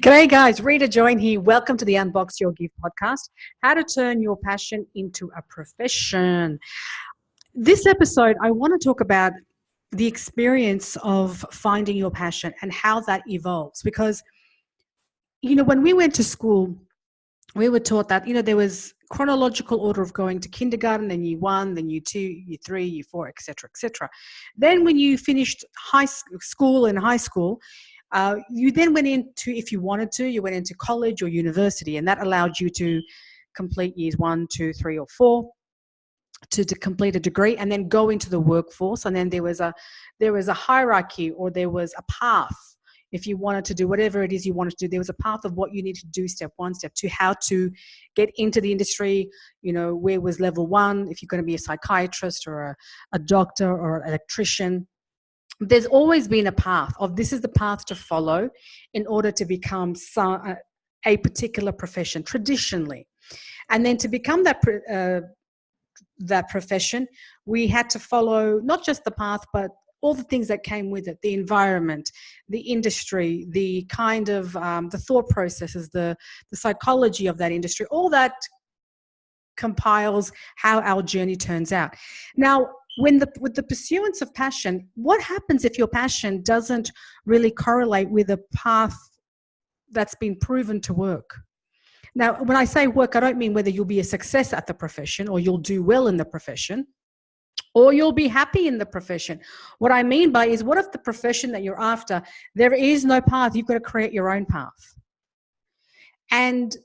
G'day guys, Rita Join here. Welcome to the Unbox Your Gift podcast, how to turn your passion into a profession. This episode, I want to talk about the experience of finding your passion and how that evolves. Because, when we went to school, we were taught that, there was chronological order of going to kindergarten, then year one, then year two, year three, year four, etc., etc. Then when you finished high school, you then went into, if you wanted to, you went into college or university, and that allowed you to complete years 1, 2, 3, or 4 to complete a degree, and then go into the workforce. And then there was a hierarchy, or there was a path. If you wanted to do whatever it is you wanted to do, there was a path of what you need to do, step 1, step 2, how to get into the industry, where was level 1, if you're going to be a psychiatrist or a doctor or an electrician. There's always been a path of this is the path to follow in order to become a particular profession traditionally. And then to become that profession, we had to follow not just the path, but all the things that came with it: the environment, the industry, the kind of the thought processes, the psychology of that industry. All that compiles how our journey turns out. Now, with the pursuance of passion, what happens if your passion doesn't really correlate with a path that's been proven to work? Now, when I say work, I don't mean whether you'll be a success at the profession, or you'll do well in the profession, or you'll be happy in the profession. What I mean by is, what if the profession that you're after, there is no path? You've got to create your own path. And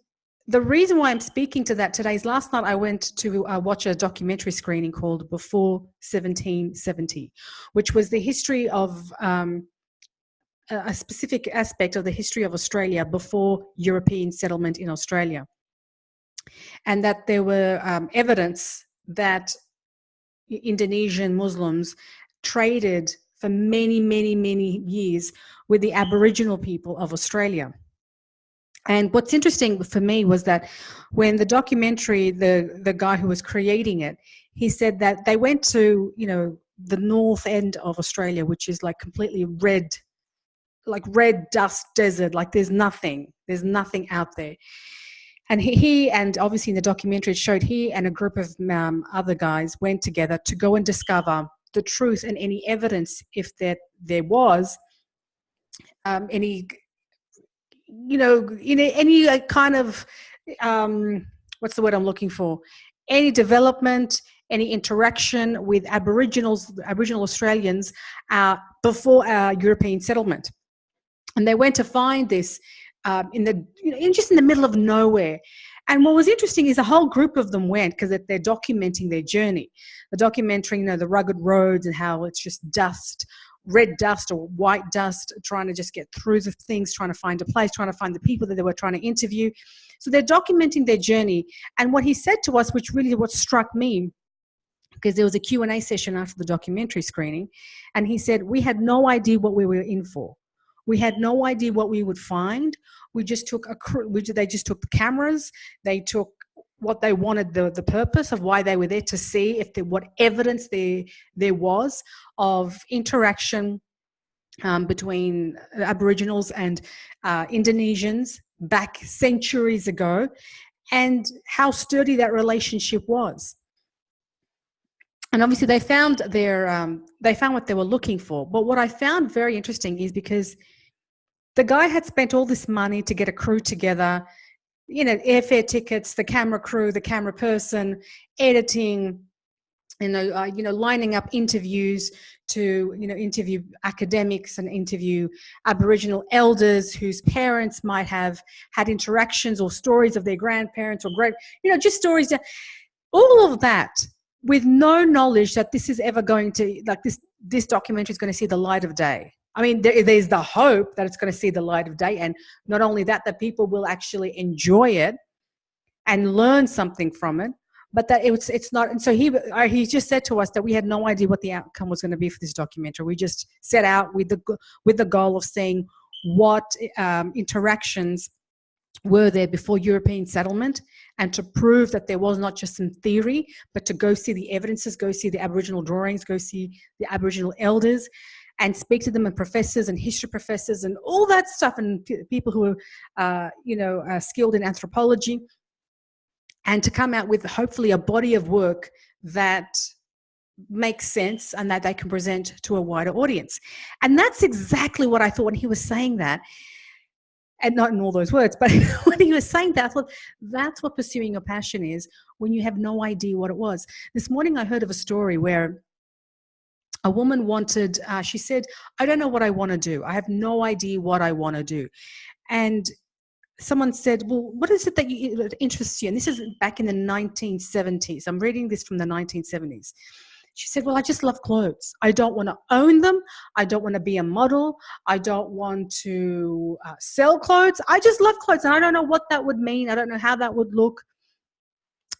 the reason why I'm speaking to that today is last night I went to watch a documentary screening called Before 1770, which was the history of a specific aspect of the history of Australia before European settlement in Australia. And that there were evidence that Indonesian Muslims traded for many, many, many years with the Aboriginal people of Australia. And what's interesting for me was that when the documentary, the guy who was creating it, he said that they went to, the north end of Australia, which is like completely red dust desert, like there's nothing out there. And he and obviously in the documentary it showed he and a group of other guys went together to go and discover the truth and any evidence, if there was any, any kind of, what's the word I'm looking for? Any development, any interaction with Aboriginal Australians before European settlement. And they went to find this just in the middle of nowhere. And what was interesting is a whole group of them went because they're documenting their journey. They're documenting, the rugged roads and how it's just dust, red dust or white dust, trying to just get through the things, trying to find a place, trying to find the people that they were trying to interview. So they're documenting their journey. And what he said to us, which really what struck me, because there was a Q&A session after the documentary screening, and he said, we had no idea what we were in for. We had no idea what we would find. We just took they just took the cameras. They took what they wanted, the purpose of why they were there, to see if what evidence there was of interaction between Aboriginals and Indonesians back centuries ago, and how sturdy that relationship was. And obviously they found what they were looking for. But what I found very interesting is because the guy had spent all this money to get a crew together, airfare tickets, the camera crew, the camera person, editing, lining up interviews to, interview academics and interview Aboriginal elders whose parents might have had interactions or stories of their grandparents or just stories. All of that with no knowledge that this is ever going to, this documentary is going to see the light of day. I mean, there's the hope that it's going to see the light of day, and not only that people will actually enjoy it and learn something from it, but that it's not. And so he just said to us that we had no idea what the outcome was going to be for this documentary. We just set out with the goal of seeing what interactions were there before European settlement, and to prove that there was not just some theory, but to go see the evidences, go see the Aboriginal drawings, go see the Aboriginal elders. and speak to them, and professors and history professors and all that stuff, and people who are, skilled in anthropology, and to come out with hopefully a body of work that makes sense and that they can present to a wider audience. And that's exactly what I thought when he was saying that. And not in all those words, but when he was saying that, I thought that's what pursuing your passion is, when you have no idea what it was. This morning I heard of a story where a woman wanted, she said, I don't know what I want to do. I have no idea what I want to do. And someone said, well, what is it that interests you? And this is back in the 1970s. I'm reading this from the 1970s. She said, well, I just love clothes. I don't want to own them. I don't want to be a model. I don't want to sell clothes. I just love clothes. And I don't know what that would mean. I don't know how that would look.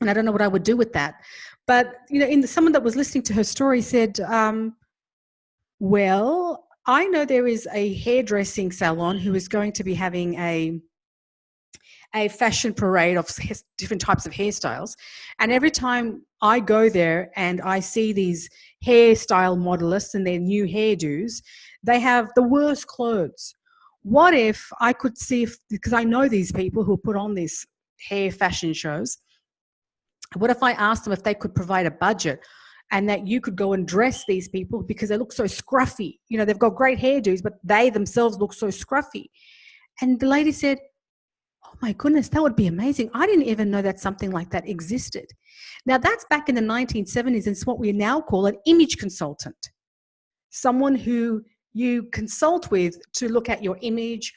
And I don't know what I would do with that. But, someone that was listening to her story said, well, I know there is a hairdressing salon who is going to be having a fashion parade of different types of hairstyles. And every time I go there and I see these hairstyle modelists and their new hairdos, they have the worst clothes. What if I could see, because I know these people who put on these hair fashion shows, what if I asked them if they could provide a budget and that you could go and dress these people because they look so scruffy. They've got great hairdos, but they themselves look so scruffy. And the lady said, oh my goodness, that would be amazing. I didn't even know that something like that existed. Now that's back in the 1970s, and it's what we now call an image consultant. Someone who you consult with to look at your image,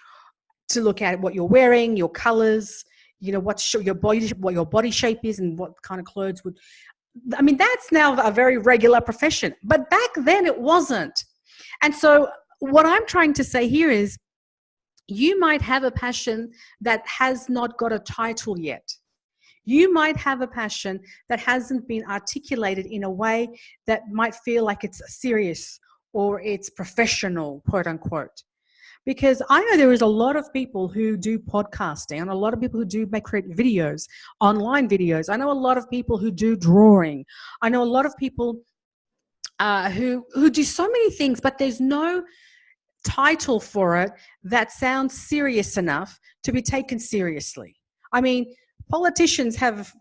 to look at what you're wearing, your colors, what your body shape is, and what kind of clothes would. I mean, that's now a very regular profession, but back then it wasn't. And so what I'm trying to say here is, you might have a passion that has not got a title yet. You might have a passion that hasn't been articulated in a way that might feel like it's serious or it's professional, quote unquote. Because I know there is a lot of people who do podcasting, and a lot of people who do create videos, online videos. I know a lot of people who do drawing. I know a lot of people who do so many things, but there's no title for it that sounds serious enough to be taken seriously. I mean, politicians have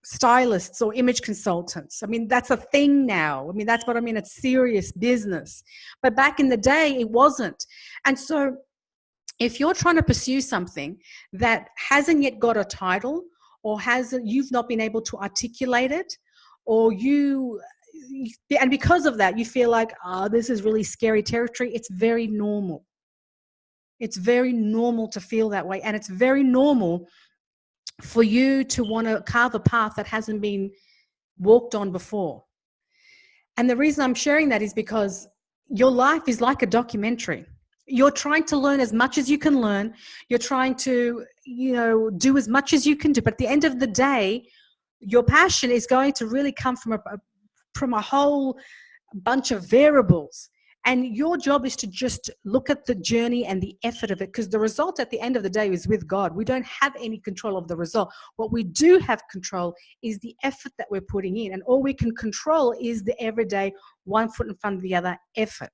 stylists or image consultants. I mean, that's a thing now. I mean, that's what I mean. It's serious business. But back in the day, it wasn't. And so if you're trying to pursue something that hasn't yet got a title, or you've not been able to articulate it, or and because of that, you feel like, this is really scary territory. It's very normal. It's very normal to feel that way. And it's very normal for you to want to carve a path that hasn't been walked on before. And the reason I'm sharing that is because your life is like a documentary. You're trying to learn as much as you can learn. You're trying to, do as much as you can do. But at the end of the day, your passion is going to really come from a whole bunch of variables. And your job is to just look at the journey and the effort of it, because the result at the end of the day is with God. We don't have any control of the result. What we do have control is the effort that we're putting in. And all we can control is the everyday, one foot in front of the other effort.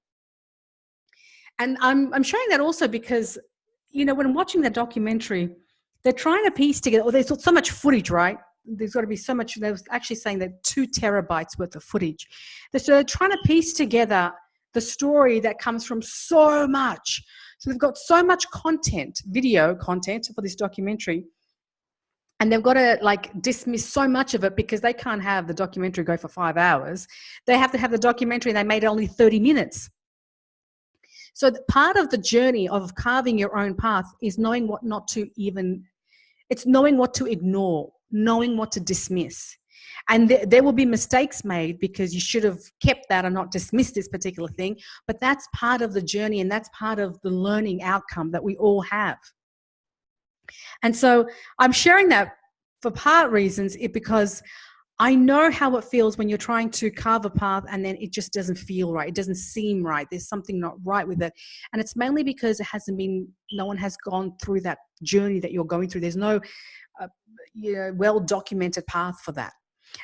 And I'm showing that also because, when I'm watching that documentary, they're trying to piece together, there's so much footage, right? There's got to be so much. They was actually saying that 2 terabytes worth of footage. So they're trying to piece together the story that comes from so much. So they've got so much content, video content for this documentary, and they've got to dismiss so much of it because they can't have the documentary go for 5 hours. They have to have the documentary, and they made it only 30 minutes. So part of the journey of carving your own path is knowing what not to it's knowing what to ignore, knowing what to dismiss. And there will be mistakes made because you should have kept that and not dismissed this particular thing. But that's part of the journey, and that's part of the learning outcome that we all have. And so I'm sharing that for part reasons because I know how it feels when you're trying to carve a path and then it just doesn't feel right. It doesn't seem right. There's something not right with it. And it's mainly because no one has gone through that journey that you're going through. There's no well-documented path for that.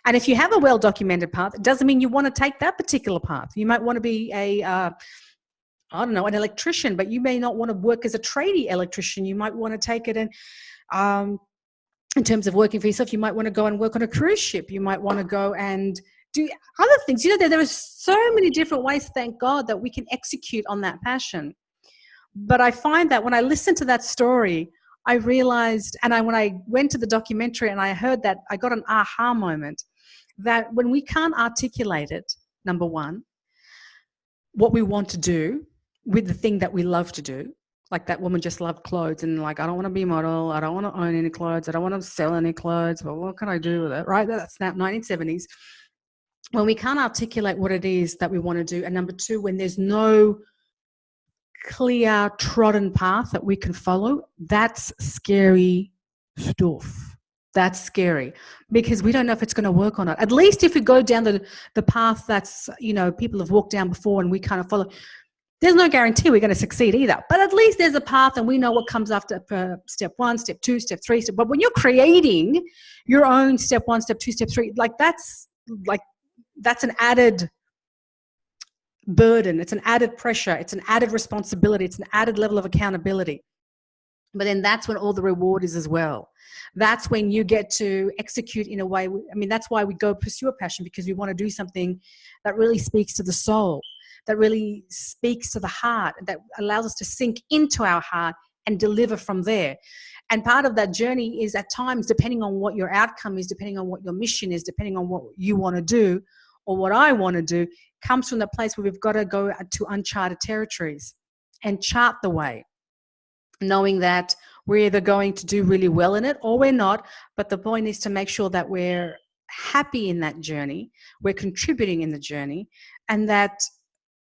And if you have a well-documented path, it doesn't mean you want to take that particular path. You might want to be I don't know, an electrician, but you may not want to work as a tradie electrician. You might want to take it in terms of working for yourself. You might want to go and work on a cruise ship. You might want to go and do other things. There are so many different ways, thank God, that we can execute on that passion. But I find that when I listened to that story, I realized, and when I went to the documentary and I heard that, I got an aha moment that when we can't articulate it, number one, what we want to do with the thing that we love to do, like that woman just loved clothes and like, I don't want to be a model, I don't want to own any clothes, I don't want to sell any clothes, but what can I do with it, right? That's now 1970s. When we can't articulate what it is that we want to do, and number two, when there's no clear trodden path that we can follow, that's scary stuff. That's scary because we don't know if it's going to work or not. At least if we go down the path that's, people have walked down before and we kind of follow, there's no guarantee we're going to succeed either. But at least there's a path and we know what comes after step one, step two, step three. But when you're creating your own step one, step two, step three, that's an added burden. It's an added pressure. It's an added responsibility. It's an added level of accountability. But then that's when all the reward is as well. That's when you get to execute in a way. That's why we go pursue a passion, because we want to do something that really speaks to the soul, that really speaks to the heart, that allows us to sink into our heart and deliver from there. And part of that journey is at times, depending on what your outcome is, depending on what your mission is, depending on what you want to do or what I want to do, comes from the place where we've got to go to uncharted territories and chart the way, knowing that we're either going to do really well in it or we're not. But the point is to make sure that we're happy in that journey, we're contributing in the journey, and that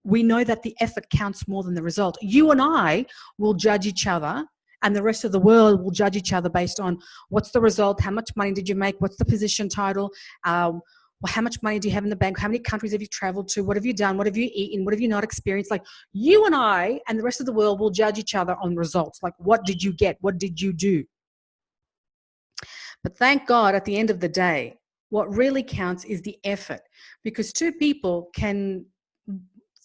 we know that the effort counts more than the result. You and I will judge each other, and the rest of the world will judge each other based on what's the result, how much money did you make, what's the position title, how much money do you have in the bank, how many countries have you traveled to, what have you done, what have you eaten, what have you not experienced. Like, you and I and the rest of the world will judge each other on results. Like, what did you get? What did you do? But thank God, at the end of the day, what really counts is the effort, because two people can,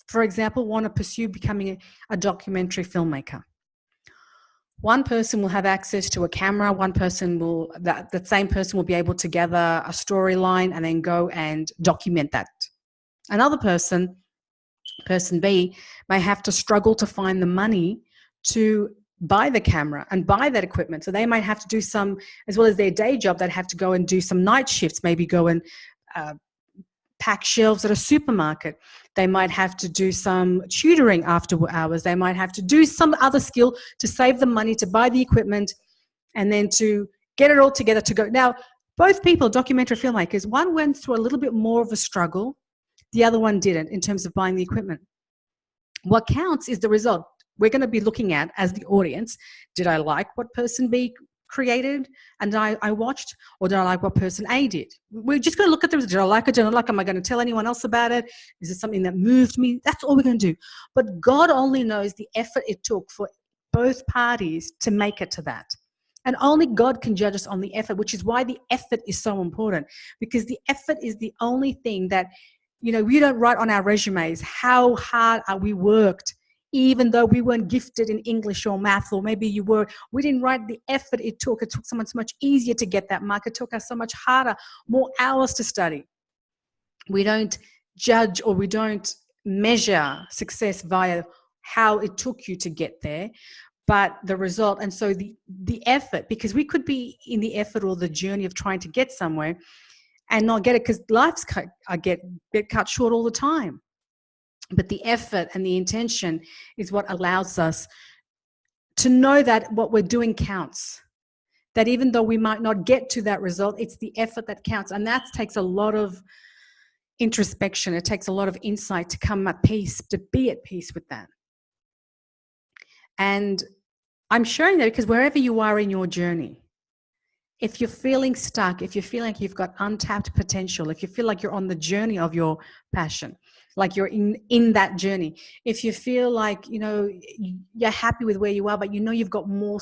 for example, want to pursue becoming a documentary filmmaker. One person will have access to a camera. One person will, that same person will be able to gather a storyline and then go and document that. Another person, person B, may have to struggle to find the money to buy the camera and buy that equipment. So they might have to do some, as well as their day job, they'd have to go and do some night shifts, maybe go and pack shelves at a supermarket. They might have to do some tutoring after hours. They might have to do some other skill to save the money to buy the equipment and then to get it all together to go. Now, both people, documentary filmmakers, one went through a little bit more of a struggle. The other one didn't in terms of buying the equipment. What counts is the result. We're going to be looking at, as the audience, did I like what person B created and I watched, or did I like what person A did? We're just going to look at them. Did I like it? Did I like it? Am I going to tell anyone else about it? Is it something that moved me? That's all we're going to do. But God only knows the effort it took for both parties to make it to that. And only God can judge us on the effort, which is why the effort is so important, because the effort is the only thing that, we don't write on our resumes how hard we worked, even though we weren't gifted in English or math, or maybe you were. We didn't write the effort it took. It took someone so much easier to get that mark. It took us so much harder, more hours to study. We don't judge or we don't measure success via how it took you to get there, but the result. And so the effort, because we could be in the effort or the journey of trying to get somewhere and not get it, because life's get cut short all the time. But the effort and the intention is what allows us to know that what we're doing counts. That even though we might not get to that result, it's the effort that counts. And that takes a lot of introspection. It takes a lot of insight to come at peace, to be at peace with that. And I'm sharing that because wherever you are in your journey, if you're feeling stuck, if you feel like you've got untapped potential, if you feel like you're on the journey of your passion, like you're in that journey, if you feel like, you're happy with where you are, but you've got more,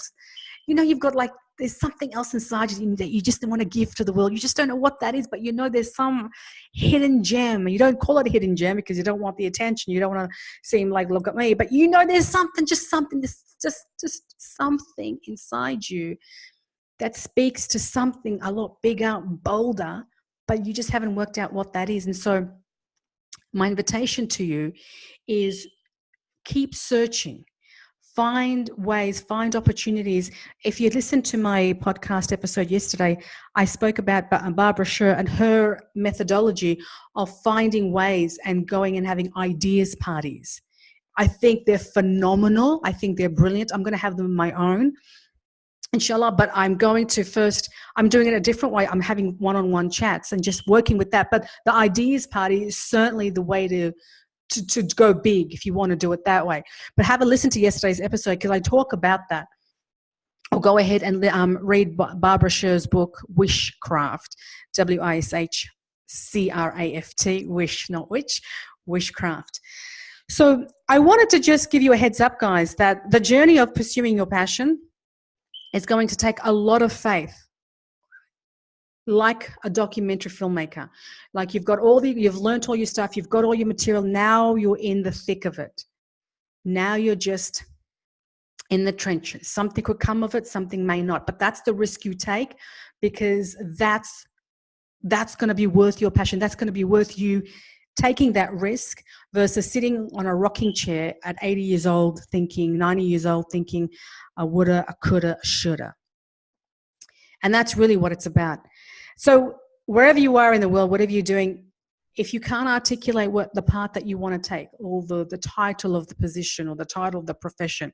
you've got like there's something else inside you that you just want to give to the world. You just don't know what that is, but you know there's some hidden gem. You don't call it a hidden gem because you don't want the attention. You don't want to seem like, look at me. But you know there's something, just something, just something inside you that speaks to something a lot bigger, bolder, but you just haven't worked out what that is. And so my invitation to you is keep searching. Find ways, find opportunities. If you listened to my podcast episode yesterday, I spoke about Barbara Sher and her methodology of finding ways and going and having ideas parties. I think they're phenomenal. I think they're brilliant. I'm going to have them on my own, inshallah, but I'm doing it a different way. I'm having one-on-one chats and just working with that. But the ideas party is certainly the way to go big if you want to do it that way. But have a listen to yesterday's episode because I talk about that. Or go ahead and read Barbara Sher's book, Wishcraft, Wishcraft, wish, not witch, Wishcraft. So I wanted to just give you a heads up, guys, that the journey of pursuing your passion is going to take a lot of faith. Like a documentary filmmaker, like you've learned all your stuff, you've got all your material, now you're in the thick of it. Now you're just in the trenches. Something could come of it, something may not, but that's the risk you take because that's going to be worth your passion. That's going to be worth you taking that risk versus sitting on a rocking chair at 80 years old thinking, 90 years old thinking, I woulda, I coulda, shoulda. And that's really what it's about. So wherever you are in the world, whatever you're doing, if you can't articulate what the path that you want to take or the title of the position or the title of the profession,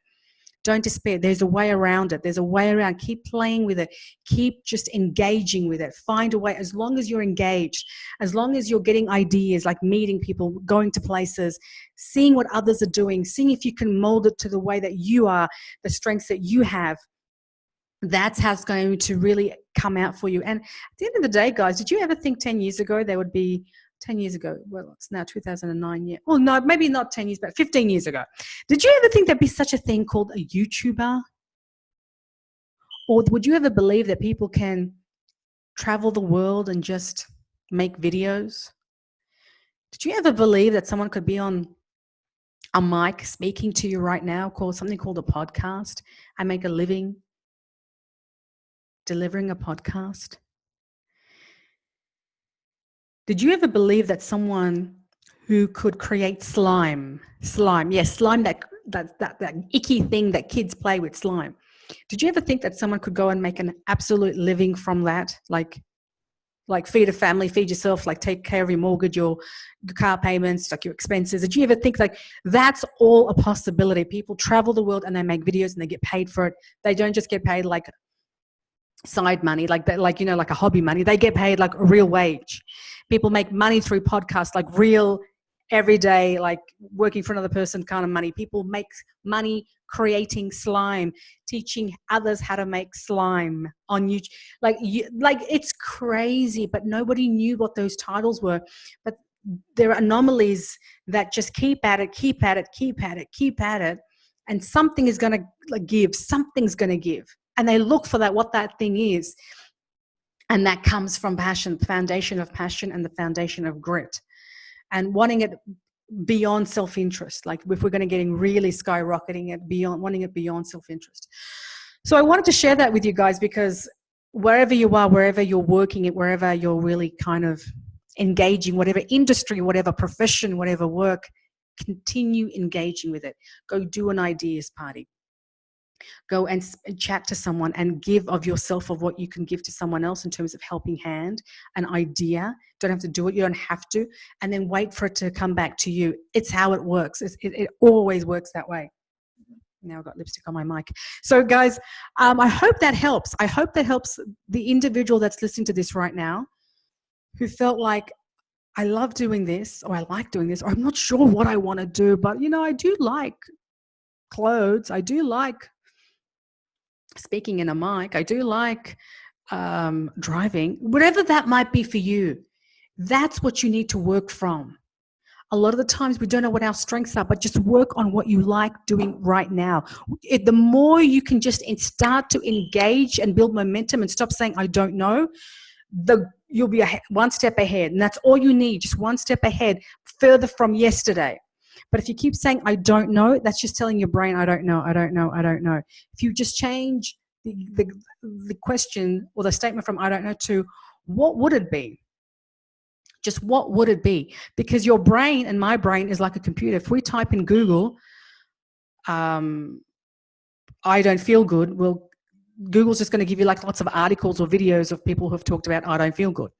don't despair. There's a way around it. There's a way around. Keep playing with it. Keep just engaging with it. Find a way. As long as you're engaged, as long as you're getting ideas, like meeting people, going to places, seeing what others are doing, seeing if you can mold it to the way that you are, the strengths that you have, that's how it's going to really come out for you. And at the end of the day, guys, did you ever think 10 years ago there would be 10 years ago? Well, it's now 2009. Yeah. Well, no, maybe not 10 years, but 15 years ago. Did you ever think there'd be such a thing called a YouTuber? Or would you ever believe that people can travel the world and just make videos? Did you ever believe that someone could be on a mic speaking to you right now, something called a podcast, and make a living delivering a podcast? Did you ever believe that someone who could create slime, yes, slime, that icky thing that kids play with, slime. Did you ever think that someone could go and make an absolute living from that? Like feed a family, feed yourself, like take care of your mortgage, your car payments, like your expenses. Did you ever think like that's all a possibility? People travel the world and they make videos and they get paid for it. They don't just get paid like side money, like that, like, you know, like a hobby money. They get paid like a real wage. People make money through podcasts, like real everyday, like working for another person kind of money. People make money creating slime, teaching others how to make slime on YouTube. Like it's crazy, but nobody knew what those titles were. But there are anomalies that just keep at it, and something is going to give. Something's going to give. And they look for what that thing is. And that comes from passion, the foundation of passion and the foundation of grit. And wanting it beyond self-interest. Like if we're going to get really skyrocketing it beyond, wanting it beyond self-interest. So I wanted to share that with you guys because wherever you are, wherever you're working, wherever you're really kind of engaging, whatever industry, whatever profession, whatever work, continue engaging with it. Go do an ideas party. Go and chat to someone and give of yourself, of what you can give to someone else in terms of helping hand, an idea. Don't have to do it. You don't have to. And then wait for it to come back to you. It's how it works. It always works that way. Now I've got lipstick on my mic. So guys, I hope that helps. I hope that helps the individual that's listening to this right now who felt like, I love doing this, or I like doing this, or I'm not sure what I want to do, but you know, I do like clothes. I do like speaking in a mic. I do like driving. Whatever that might be for you, that's what you need to work from. A lot of the times we don't know what our strengths are, but just work on what you like doing right now. The more you can just start to engage and build momentum and stop saying, I don't know, you'll be one step ahead. And that's all you need, just one step ahead, further from yesterday. But if you keep saying, I don't know, that's just telling your brain, I don't know, I don't know, I don't know. If you just change the question or the statement from I don't know to what would it be? Just what would it be? Because your brain and my brain is like a computer. If we type in Google, I don't feel good, well, Google's just going to give you like lots of articles or videos of people who've talked about I don't feel good.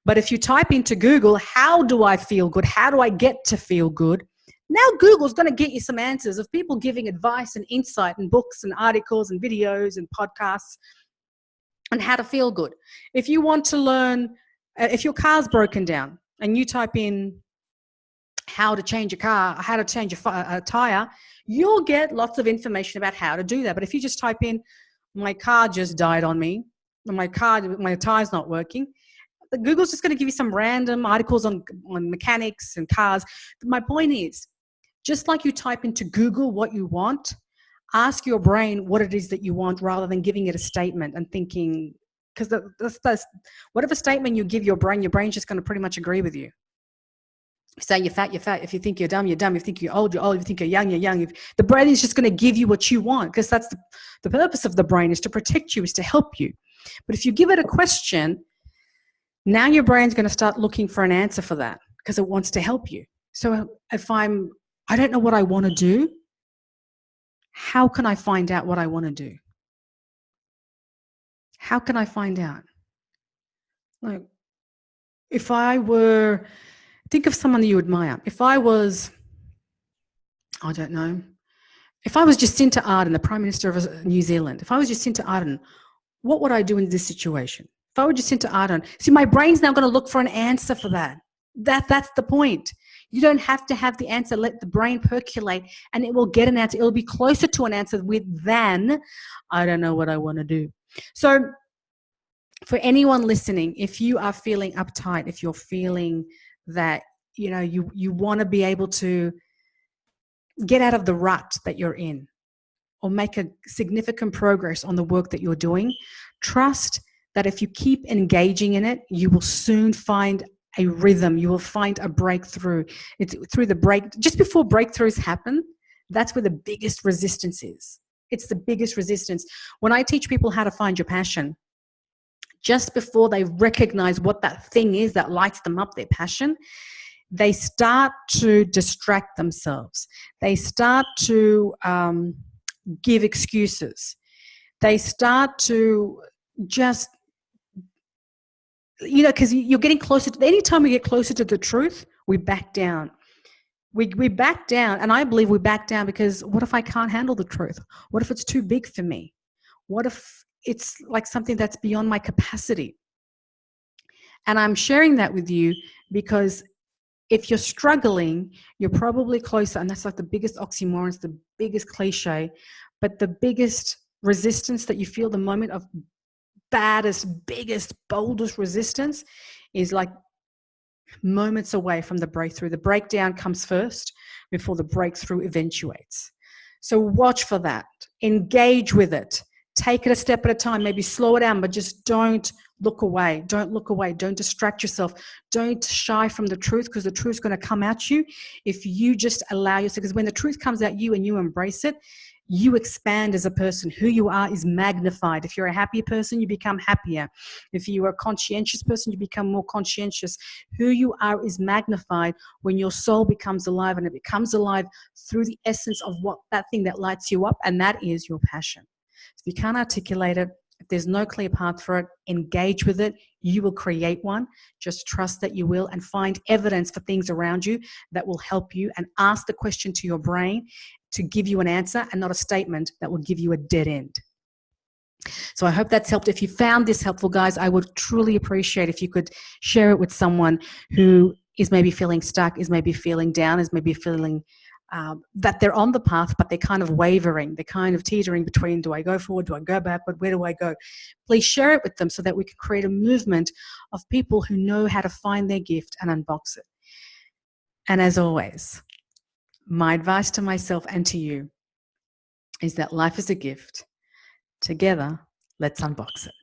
But if you type into Google, how do I feel good? How do I get to feel good? Now Google's going to get you some answers of people giving advice and insight and books and articles and videos and podcasts on how to feel good. If you want to learn, if your car's broken down and you type in how to change a car, how to change a tire, you'll get lots of information about how to do that. But if you just type in, my car just died on me, my tire's not working, Google's just going to give you some random articles on mechanics and cars. My point is, just like you type into Google what you want, ask your brain what it is that you want rather than giving it a statement and thinking, because whatever statement you give your brain's just going to pretty much agree with you. You say you're fat, you're fat. If you think you're dumb, you're dumb. If you think you're old, you're old. If you think you're young, you're young. The brain is just going to give you what you want, because that's the purpose of the brain, is to protect you, is to help you. But if you give it a question, now your brain's going to start looking for an answer for that because it wants to help you. So if I don't know what I want to do, how can I find out what I want to do? How can I find out? Like, if I were, think of someone that you admire. If I was, I don't know, if I was Jacinta Ardern, the Prime Minister of New Zealand, if I was Jacinta Ardern, what would I do in this situation? If I were Jacinta Ardern, see, my brain's now going to look for an answer for that. That's the point. You don't have to have the answer. Let the brain percolate and it will get an answer. It'll be closer to an answer than, I don't know what I want to do. So for anyone listening, if you are feeling uptight, if you're feeling that, you want to be able to get out of the rut that you're in or make a significant progress on the work that you're doing, trust that if you keep engaging in it, you will soon find a rhythm. You will find a breakthrough. It's through just before breakthroughs happen, that's where the biggest resistance is. It's the biggest resistance. When I teach people how to find your passion, just before they recognize what that thing is that lights them up, their passion, they start to distract themselves. They start to give excuses. They start to just, because you're getting closer to, anytime we get closer to the truth, we back down. We back down, and I believe we back down because what if I can't handle the truth? What if it's too big for me? What if it's like something that's beyond my capacity? And I'm sharing that with you because if you're struggling, you're probably closer, and that's like the biggest oxymoron, it's the biggest cliche, but the biggest resistance that you feel, the moment of baddest, biggest, boldest resistance, is like moments away from the breakthrough. The breakdown comes first before the breakthrough eventuates. So watch for that. Engage with it. Take it a step at a time. Maybe slow it down, but just don't look away. Don't look away. Don't distract yourself. Don't shy from the truth, because the truth's going to come at you if you just allow yourself. Because when the truth comes at you and you embrace it, you expand as a person. Who you are is magnified. If you're a happy person, you become happier. If you are a conscientious person, you become more conscientious. Who you are is magnified when your soul becomes alive, and it becomes alive through the essence of what that thing that lights you up, and that is your passion. If you can't articulate it, if there's no clear path for it, engage with it. You will create one. Just trust that you will, and find evidence for things around you that will help you, and ask the question to your brain to give you an answer and not a statement that will give you a dead end. So I hope that's helped. If you found this helpful, guys, I would truly appreciate if you could share it with someone who is maybe feeling stuck, is maybe feeling down, is maybe feeling that they're on the path, but they're kind of wavering. They're kind of teetering between, do I go forward? Do I go backward? Where do I go? Please share it with them so that we can create a movement of people who know how to find their gift and unbox it. And as always, my advice to myself and to you is that life is a gift. Together, let's unbox it.